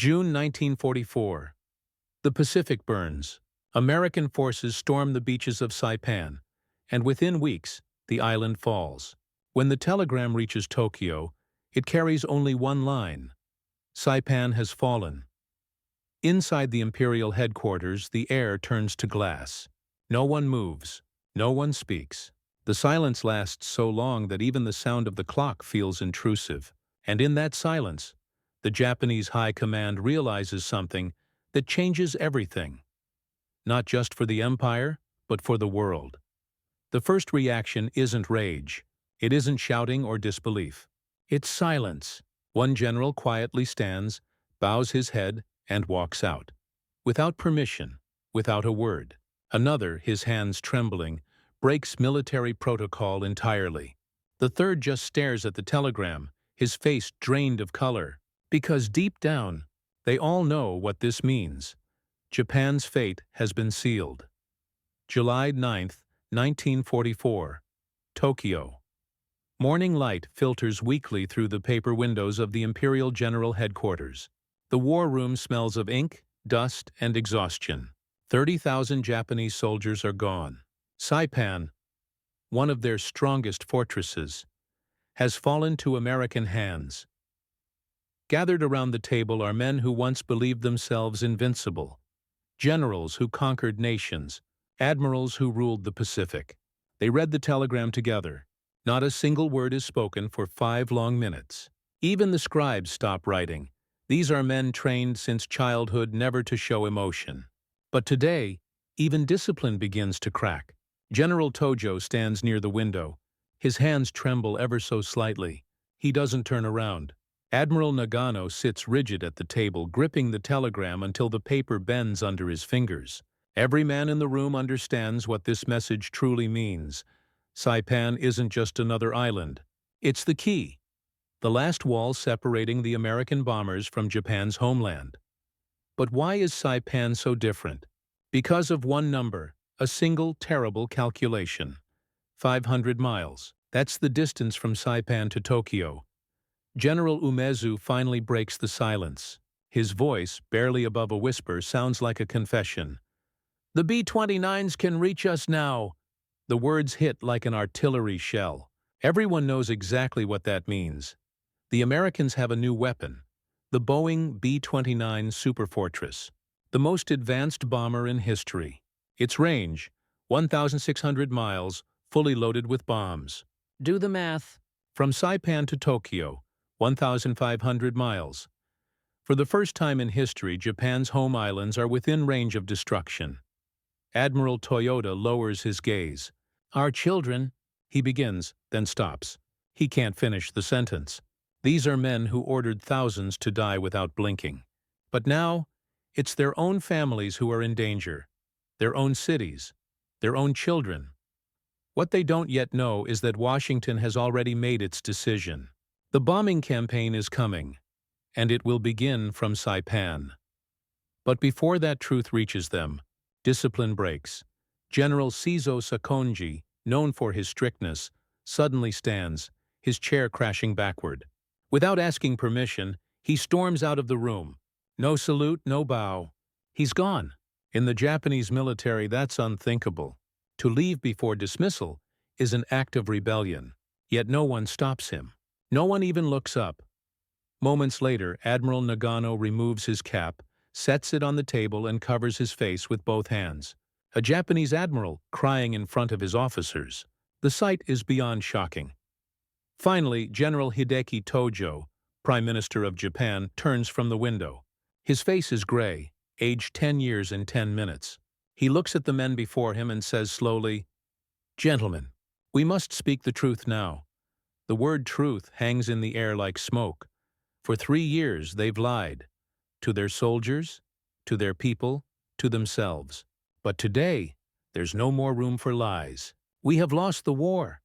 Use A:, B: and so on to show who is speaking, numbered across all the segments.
A: June 1944. The Pacific burns. American forces storm the beaches of Saipan, and within weeks, the island falls. When the telegram reaches Tokyo, it carries only one line: Saipan has fallen. Inside the Imperial Headquarters, the air turns to glass. No one moves. No one speaks. The silence lasts so long that even the sound of the clock feels intrusive. And in that silence, the Japanese High Command realizes something that changes everything. Not just for the empire, but for the world. The first reaction isn't rage. It isn't shouting or disbelief. It's silence. One general quietly stands, bows his head, and walks out. Without permission, without a word. Another, his hands trembling, breaks military protocol entirely. The third just stares at the telegram, his face drained of color. Because deep down, they all know what this means. Japan's fate has been sealed. July 9, 1944. Tokyo. Morning light filters weakly through the paper windows of the Imperial General Headquarters. The war room smells of ink, dust, and exhaustion. 30,000 Japanese soldiers are gone. Saipan, one of their strongest fortresses, has fallen to American hands. Gathered around the table are men who once believed themselves invincible, generals who conquered nations, admirals who ruled the Pacific. They read the telegram together. Not a single word is spoken for 5 long minutes. Even the scribes stop writing. These are men trained since childhood never to show emotion. But today, even discipline begins to crack. General Tojo stands near the window. His hands tremble ever so slightly. He doesn't turn around. Admiral Nagano sits rigid at the table, gripping the telegram until the paper bends under his fingers. Every man in the room understands what this message truly means. Saipan isn't just another island. It's the key. The last wall separating the American bombers from Japan's homeland. But why is Saipan so different? Because of one number, a single terrible calculation. 500 miles. That's the distance from Saipan to Tokyo. General Umezu finally breaks the silence. His voice, barely above a whisper, sounds like a confession. "The B-29s can reach us now." The words hit like an artillery shell. Everyone knows exactly what that means. The Americans have a new weapon, the Boeing B-29 Superfortress, the most advanced bomber in history. Its range, 1,600 miles, fully loaded with bombs. Do the math. From Saipan to Tokyo, 1,500 miles. For the first time in history, Japan's home islands are within range of destruction. Admiral Toyota lowers his gaze. "Our children," he begins, then stops. He can't finish the sentence. These are men who ordered thousands to die without blinking. But now, it's their own families who are in danger, their own cities, their own children. What they don't yet know is that Washington has already made its decision. The bombing campaign is coming, and it will begin from Saipan. But before that truth reaches them, discipline breaks. General Seizo Sakonji, known for his strictness, suddenly stands, his chair crashing backward. Without asking permission, he storms out of the room. No salute, no bow. He's gone. In the Japanese military, that's unthinkable. To leave before dismissal is an act of rebellion. Yet no one stops him. No one even looks up. Moments later, Admiral Nagano removes his cap, sets it on the table, and covers his face with both hands. A Japanese admiral crying in front of his officers. The sight is beyond shocking. Finally, General Hideki Tojo, Prime Minister of Japan, turns from the window. His face is gray, aged 10 years and 10 minutes. He looks at the men before him and says slowly, "Gentlemen, we must speak the truth now." The word truth hangs in the air like smoke. For 3 years they've lied. To their soldiers, to their people, to themselves. But today, there's no more room for lies. We have lost the war.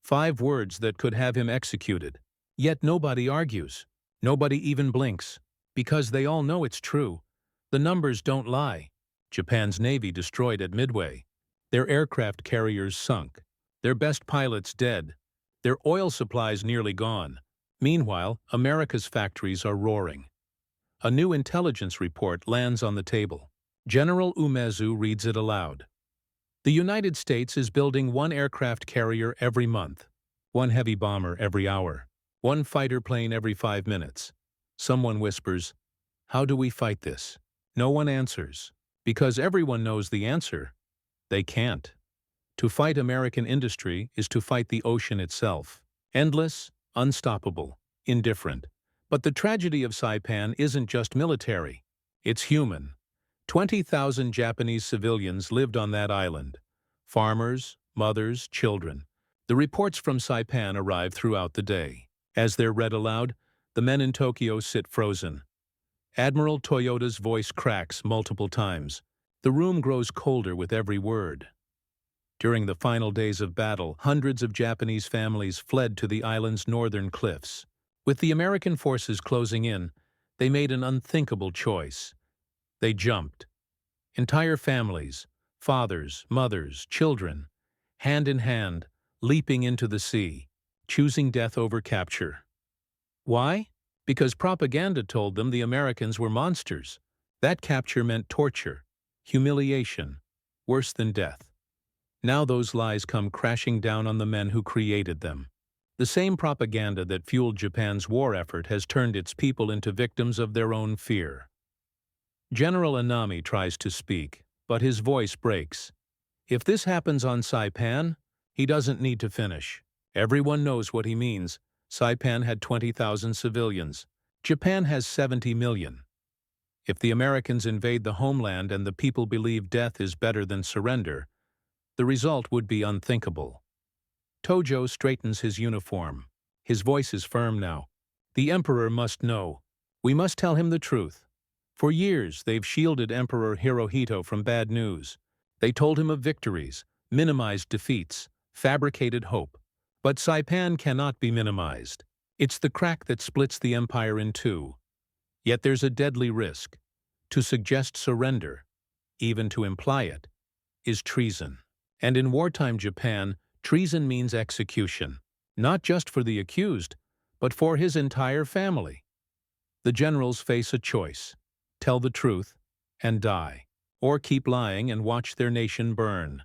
A: 5 words that could have him executed. Yet nobody argues. Nobody even blinks. Because they all know it's true. The numbers don't lie. Japan's Navy destroyed at Midway. Their aircraft carriers sunk. Their best pilots dead. Their oil supplies nearly gone. Meanwhile, America's factories are roaring. A new intelligence report lands on the table. General Umezu reads it aloud. The United States is building one aircraft carrier every month, one heavy bomber every hour, one fighter plane every 5 minutes. Someone whispers, "How do we fight this?" No one answers, because everyone knows the answer. They can't. To fight American industry is to fight the ocean itself. Endless, unstoppable, indifferent. But the tragedy of Saipan isn't just military. It's human. 20,000 Japanese civilians lived on that island. Farmers, mothers, children. The reports from Saipan arrive throughout the day. As they're read aloud, the men in Tokyo sit frozen. Admiral Toyoda's voice cracks multiple times. The room grows colder with every word. During the final days of battle, hundreds of Japanese families fled to the island's northern cliffs. With the American forces closing in, they made an unthinkable choice. They jumped. Entire families, fathers, mothers, children, hand in hand, leaping into the sea, choosing death over capture. Why? Because propaganda told them the Americans were monsters. That capture meant torture, humiliation, worse than death. Now those lies come crashing down on the men who created them. The same propaganda that fueled Japan's war effort has turned its people into victims of their own fear. General Anami tries to speak, but his voice breaks. If this happens on Saipan, he doesn't need to finish. Everyone knows what he means. Saipan had 20,000 civilians. Japan has 70 million. If the Americans invade the homeland and the people believe death is better than surrender, the result would be unthinkable. Tojo straightens his uniform. His voice is firm now. The Emperor must know. We must tell him the truth. For years, they've shielded Emperor Hirohito from bad news. They told him of victories, minimized defeats, fabricated hope. But Saipan cannot be minimized. It's the crack that splits the empire in two. Yet there's a deadly risk. To suggest surrender, even to imply it, is treason. And in wartime Japan, treason means execution, not just for the accused, but for his entire family. The generals face a choice: tell the truth and die, or keep lying and watch their nation burn.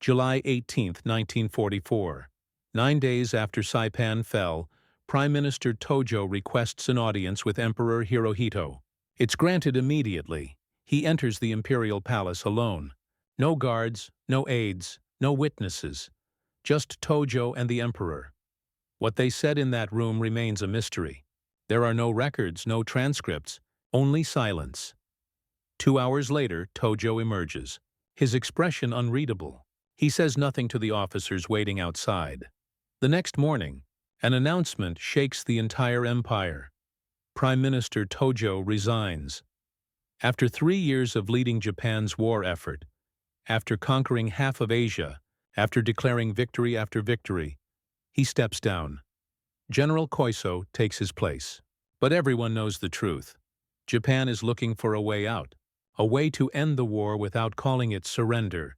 A: July 18, 1944. 9 days after Saipan fell, Prime Minister Tojo requests an audience with Emperor Hirohito. It's granted immediately. He enters the imperial palace alone. No guards, no aides, no witnesses. Just Tojo and the emperor. What they said in that room remains a mystery. There are no records, no transcripts, only silence. 2 hours later, Tojo emerges, his expression unreadable. He says nothing to the officers waiting outside. The next morning, an announcement shakes the entire empire. Prime Minister Tojo resigns. After 3 years of leading Japan's war effort, after conquering half of Asia, after declaring victory after victory, he steps down. General Koiso takes his place. But everyone knows the truth. Japan is looking for a way out, a way to end the war without calling it surrender.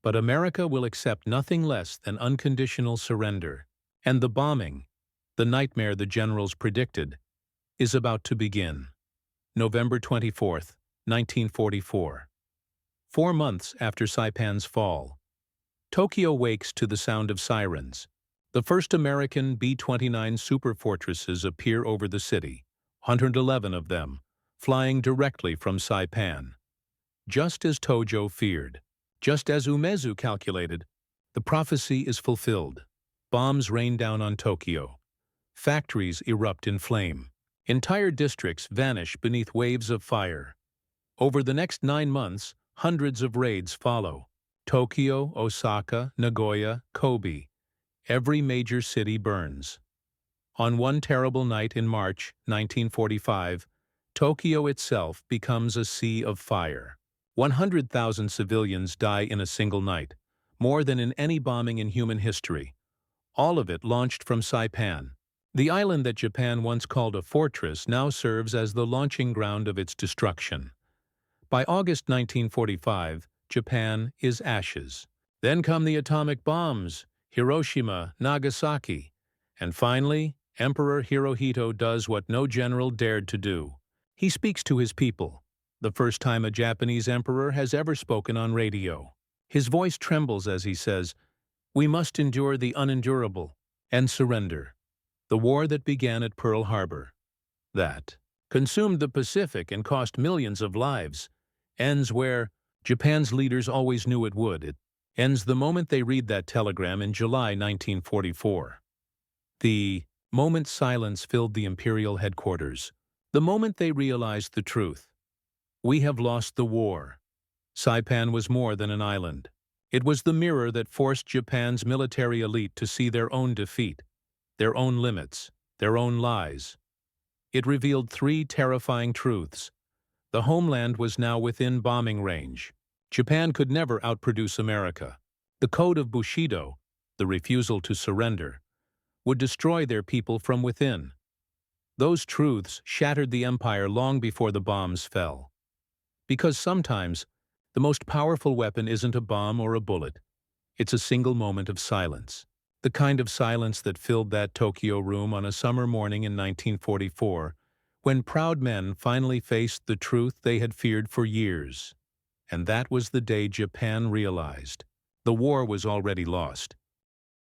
A: But America will accept nothing less than unconditional surrender. And the bombing, the nightmare the generals predicted, is about to begin. November 24, 1944. 4 months after Saipan's fall. Tokyo wakes to the sound of sirens. The first American B-29 superfortresses appear over the city, 111 of them, flying directly from Saipan. Just as Tojo feared, just as Umezu calculated, the prophecy is fulfilled. Bombs rain down on Tokyo. Factories erupt in flame. Entire districts vanish beneath waves of fire. Over the next 9 months, hundreds of raids follow. Tokyo, Osaka, Nagoya, Kobe. Every major city burns. On one terrible night in March 1945, Tokyo itself becomes a sea of fire. 100,000 civilians die in a single night, more than in any bombing in human history. All of it launched from Saipan. The island that Japan once called a fortress now serves as the launching ground of its destruction. By August 1945, Japan is ashes. Then come the atomic bombs, Hiroshima, Nagasaki. And finally, Emperor Hirohito does what no general dared to do. He speaks to his people, the first time a Japanese emperor has ever spoken on radio. His voice trembles as he says, "We must endure the unendurable and surrender." The war that began at Pearl Harbor, that consumed the Pacific and cost millions of lives, ends where Japan's leaders always knew it would. It ends the moment they read that telegram in July 1944. The moment silence filled the Imperial Headquarters. The moment they realized the truth. We have lost the war. Saipan was more than an island. It was the mirror that forced Japan's military elite to see their own defeat, their own limits, their own lies. It revealed three terrifying truths. The homeland was now within bombing range. Japan could never outproduce America. The code of Bushido, the refusal to surrender, would destroy their people from within. Those truths shattered the empire long before the bombs fell. Because sometimes, the most powerful weapon isn't a bomb or a bullet. It's a single moment of silence. The kind of silence that filled that Tokyo room on a summer morning in 1944, when proud men finally faced the truth they had feared for years. And that was the day Japan realized the war was already lost.